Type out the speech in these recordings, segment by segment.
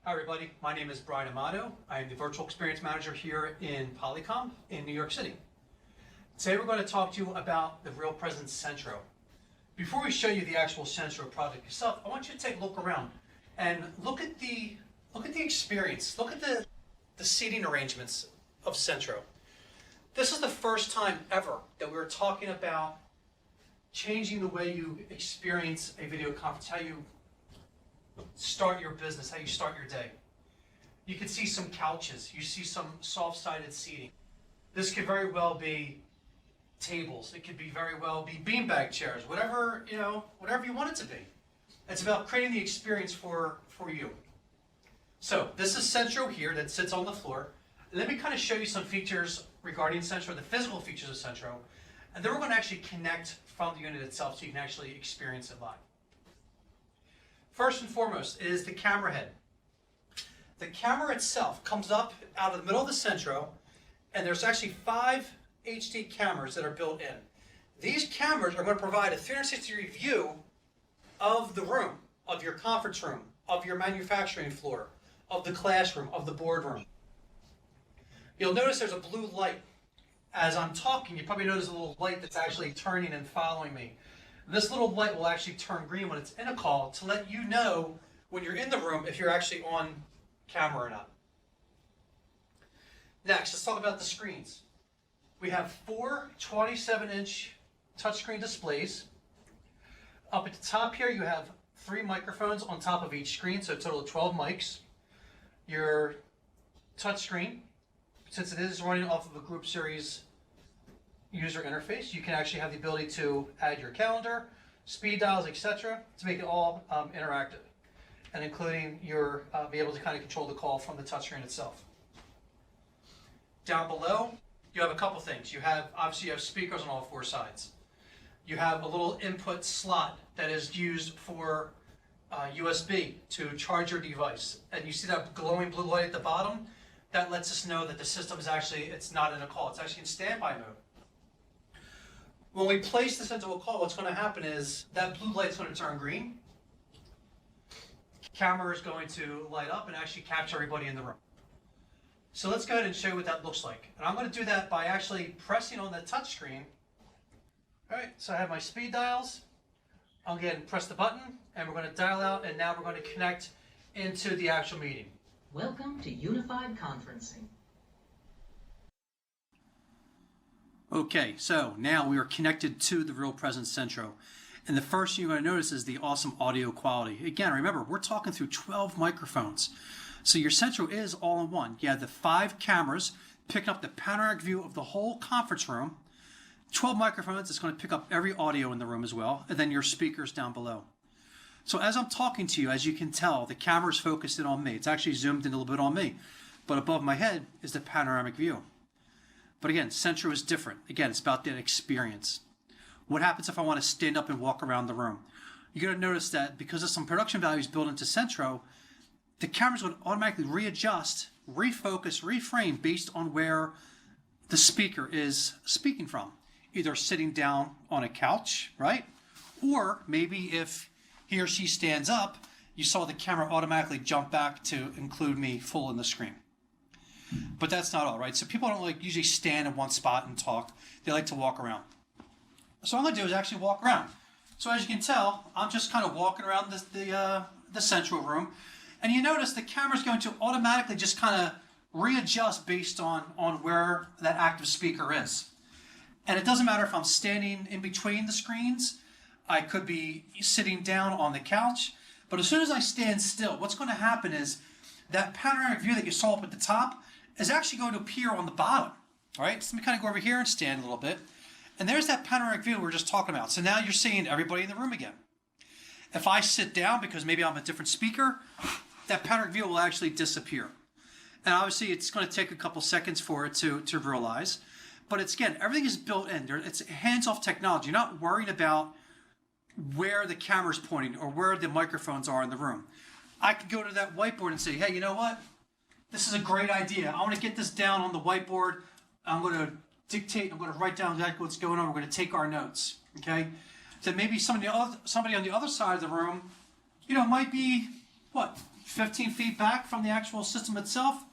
Hi everybody, my name is Brian Amato. I am the Virtual Experience Manager here in Polycom in New York City. Today we're going to talk to you about the RealPresence Centro. Before we show you the actual Centro product itself, I want you to take a look around and look at the experience. Look at the seating arrangements of Centro. This is the first time ever that we're talking about changing the way you experience a video conference, how you start your business, how you start your day. You can see some couches, you see some soft-sided seating. This could very well be tables, it could be very well be beanbag chairs, whatever you want it to be. It's about creating the experience for you. So this is Centro here that sits on the floor. Let me kind of show you some features regarding Centro, the physical features of Centro, and then we're going to actually connect from the unit itself so you can actually experience it live. First and foremost is the camera head. The camera itself comes up out of the middle of the Centro, and there's actually 5 HD cameras that are built in. These cameras are going to provide a 360-degree view of the room, of your conference room, of your manufacturing floor, of the classroom, of the boardroom. You'll notice there's a blue light. As I'm talking, you probably notice a little light that's actually turning and following me. This little light will actually turn green when it's in a call to let you know when you're in the room if you're actually on camera or not. Next, let's talk about the screens. We have 4 27-inch touchscreen displays. Up at the top here, you have 3 microphones on top of each screen, so a total of 12 mics. Your touchscreen, since it is running off of a Group Series user interface, you can actually have the ability to add your calendar, speed dials, etc. to make it all interactive, and including your be able to kind of control the call from the touchscreen itself. Down below, you have a couple things. Obviously you have speakers on all 4 sides. You have a little input slot that is used for USB to charge your device, and you see that glowing blue light at the bottom. That lets us know that the system is it's not in a call. It's actually in standby mode. When we place this into a call, what's going to happen is that blue light is going to turn green. Camera is going to light up and actually capture everybody in the room. So let's go ahead and show you what that looks like. And I'm going to do that by actually pressing on the touch screen. All right, so I have my speed dials. I'll go ahead and press the button, and we're going to dial out, and now we're going to connect into the actual meeting. Welcome to Unified Conferencing. Okay, so now we are connected to the RealPresence Centro. And the first thing you're going to notice is the awesome audio quality. Again, remember, we're talking through 12 microphones. So your Centro is all in one. You have the 5 cameras picking up the panoramic view of the whole conference room. 12 microphones, it's going to pick up every audio in the room as well. And then your speakers down below. So as I'm talking to you, as you can tell, the camera is focused in on me. It's actually zoomed in a little bit on me. But above my head is the panoramic view. But again, Centro is different. Again, it's about that experience. What happens if I want to stand up and walk around the room? You're going to notice that because of some production values built into Centro, the camera's going to automatically readjust, refocus, reframe based on where the speaker is speaking from. Either sitting down on a couch, right? Or maybe if he or she stands up, you saw the camera automatically jump back to include me full in the screen. But that's not all, right? So people don't usually stand in one spot and talk. They like to walk around. So what I'm going to do is actually walk around. So as you can tell, I'm just kind of walking around the Centro room. And you notice the camera's going to automatically just kind of readjust based on where that active speaker is. And it doesn't matter if I'm standing in between the screens. I could be sitting down on the couch. But as soon as I stand still, what's going to happen is that panoramic view that you saw up at the top is actually going to appear on the bottom. All right, so let me kind of go over here and stand a little bit. And there's that panoramic view we were just talking about. So now you're seeing everybody in the room again. If I sit down because maybe I'm a different speaker, that panoramic view will actually disappear. And obviously it's going to take a couple seconds for it to realize. But it's, again, everything is built in. It's hands-off technology. You're not worrying about where the camera's pointing or where the microphones are in the room. I could go to that whiteboard and say, hey, you know what? This is a great idea. I want to get this down on the whiteboard. I'm going to dictate. I'm going to write down exactly what's going on. We're going to take our notes. Okay? So maybe somebody on the other side of the room, might be, 15 feet back from the actual system itself.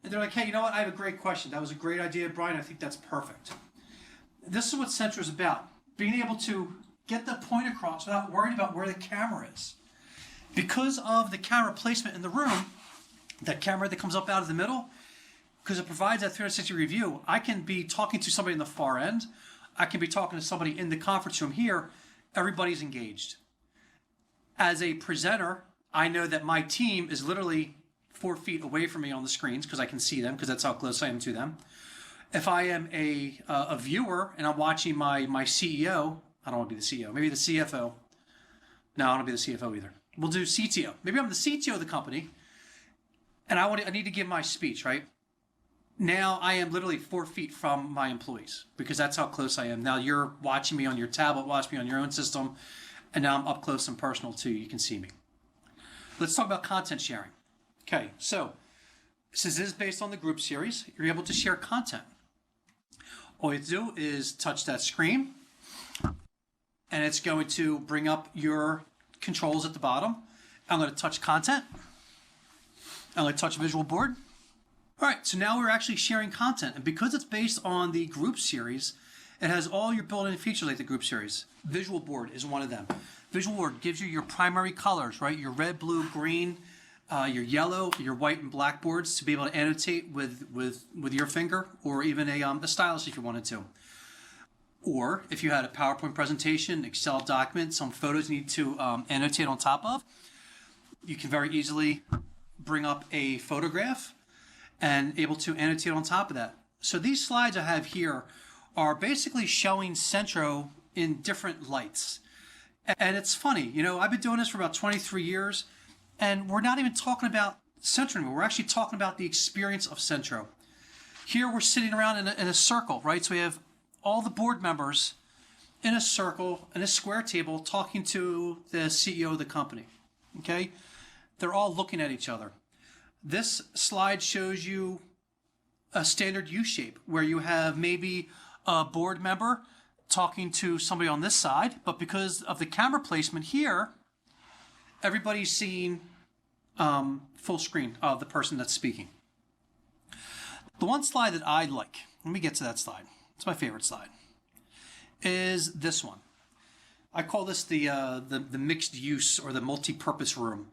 And they're like, hey, you know what? I have a great question. That was a great idea, Brian. I think that's perfect. This is what Centro is about. Being able to get the point across without worrying about where the camera is. Because of the camera placement in the room, that camera that comes up out of the middle, because it provides that 360 view, I can be talking to somebody in the far end. I can be talking to somebody in the conference room here. Everybody's engaged. As a presenter, I know that my team is literally 4 feet away from me on the screens because I can see them because that's how close I am to them. If I am a viewer and I'm watching my CEO, I don't want to be the CEO, maybe the CFO. No, I don't want to be the CFO either. We'll do CTO. Maybe I'm the CTO of the company and I need to give my speech, right? Now I am literally 4 feet from my employees because that's how close I am. Now you're watching me on your tablet, watch me on your own system, and now I'm up close and personal too. You can see me. Let's talk about content sharing. Okay, so since this is based on the group series, you're able to share content. All you have to do is touch that screen, and it's going to bring up your controls at the bottom. I'm going to touch content. I'm going to touch visual board. All right, so now we're actually sharing content, and because it's based on the group series, it has all your built-in features like the group series. Visual board is one of them. Visual board gives you your primary colors, right? Your red, blue, green, your yellow, your white, and black boards to be able to annotate with your finger, or even a stylus if you wanted to. Or if you had a PowerPoint presentation, Excel document, some photos you need to annotate on top of, you can very easily bring up a photograph and able to annotate on top of that. So these slides I have here are basically showing Centro in different lights. And it's funny, you know, I've been doing this for about 23 years, and we're not even talking about Centro anymore. We're actually talking about the experience of Centro. Here we're sitting around in a circle, right? So we have all the board members in a circle, in a square table, talking to the CEO of the company, okay? They're all looking at each other. This slide shows you a standard U-shape where you have maybe a board member talking to somebody on this side, but because of the camera placement here, everybody's seeing full screen of the person that's speaking. The one slide that I like, let me get to that slide. It's my favorite slide, is this one. I call this the mixed use or the multi-purpose room,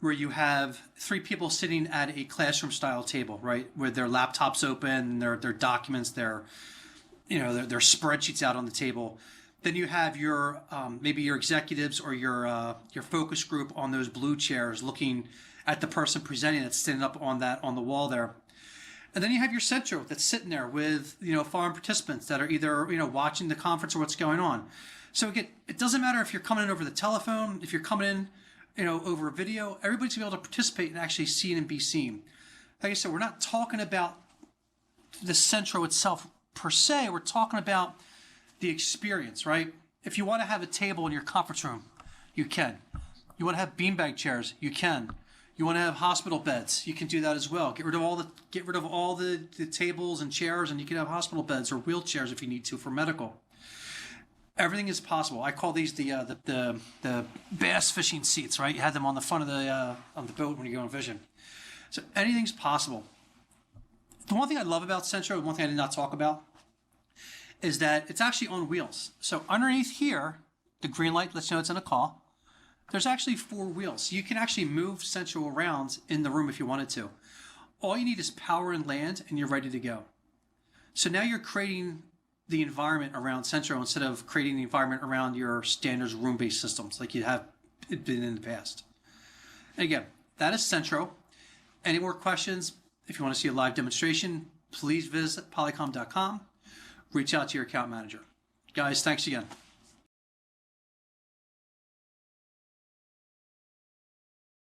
where you have 3 people sitting at a classroom style table, right, with their laptops open, their documents, their spreadsheets out on the table. Then you have your maybe your executives or your focus group on those blue chairs, looking at the person presenting that's sitting up on the wall there. And then you have your Centro that's sitting there with foreign participants that are either watching the conference or what's going on. So again, it doesn't matter if you're coming in over the telephone, if you're coming in over a video, everybody's gonna be able to participate and actually see it and be seen. Like I said, we're not talking about the Centro itself per se, we're talking about the experience, right? If you want to have a table in your conference room, you can. You want to have beanbag chairs, you can. You want to have hospital beds, you can do that as well. Get rid of all the tables and chairs, and you can have hospital beds or wheelchairs if you need to for medical. Everything is possible. I call these the bass fishing seats, right? You have them on the front of the boat when you go on fishing. So anything's possible. The one thing I love about Centro, one thing I did not talk about, is that it's actually on wheels. So underneath here, the green light lets you know it's in a call. There's actually 4 wheels. You can actually move Centro around in the room if you wanted to. All you need is power and land, and you're ready to go. So now you're creating the environment around Centro instead of creating the environment around your standards room-based systems like you have been in the past. And again, that is Centro. Any more questions? If you want to see a live demonstration, please visit polycom.com. Reach out to your account manager. Guys, thanks again.